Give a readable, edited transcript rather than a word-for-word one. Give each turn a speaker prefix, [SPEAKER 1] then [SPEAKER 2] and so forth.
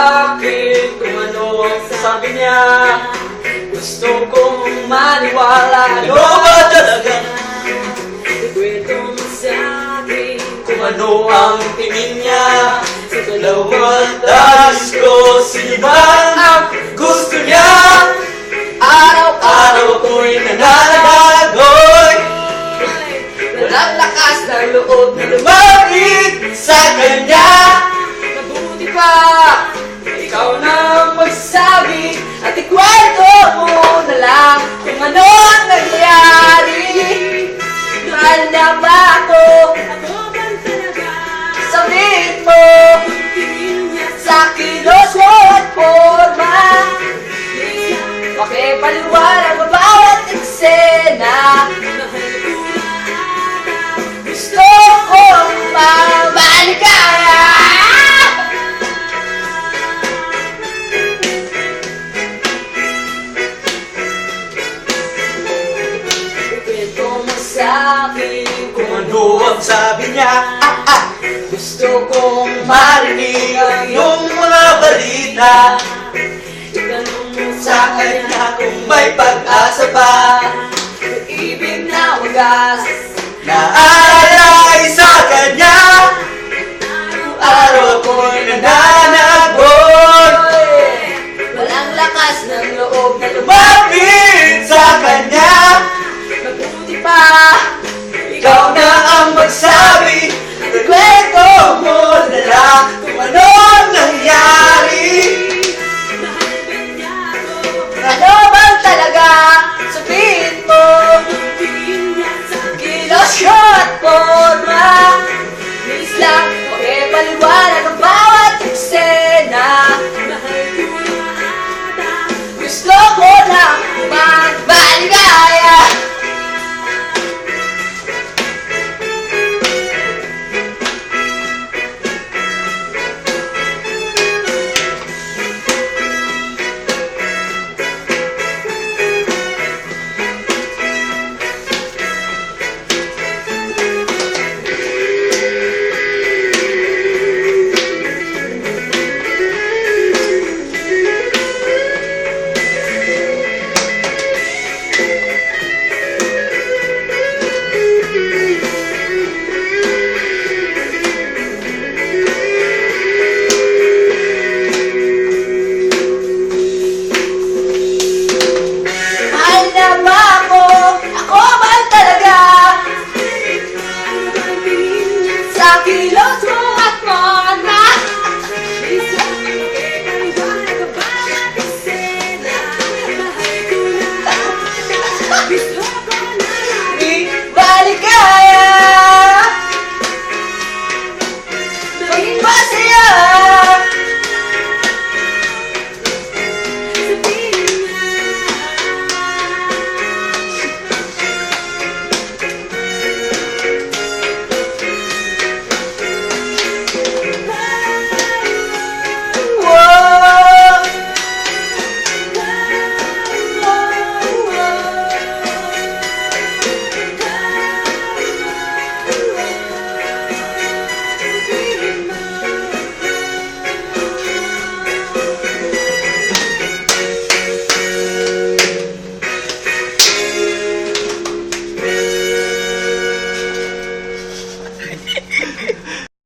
[SPEAKER 1] akin kung ano ang sabi niya. Gusto kong maniwala. Ano ba talaga? Ikwento mo sa akin kung ano ang tingin niya. Sa dalawang talis ko, sino ba ang gusto niya? Araw-araw ko'y nananagoy. Walang lakas ng loob na lumapit sa kanya. Mabuti pa, ikaw na magsabi at ikwento mo na lang kung ano ang nangyari. Mahal niya ba ako? Sabihin mo sa kilos mo at forma. Pakipaliwanag ang bawat eksena. Gusto kong mamaligaya. Ikwento mo sa akin kung ano ang sabi niya. Gusto kong marinig ang iyong mga balita. Itanong mo sa kanya kung may pag-asa pa. Pag-ibig na wagas na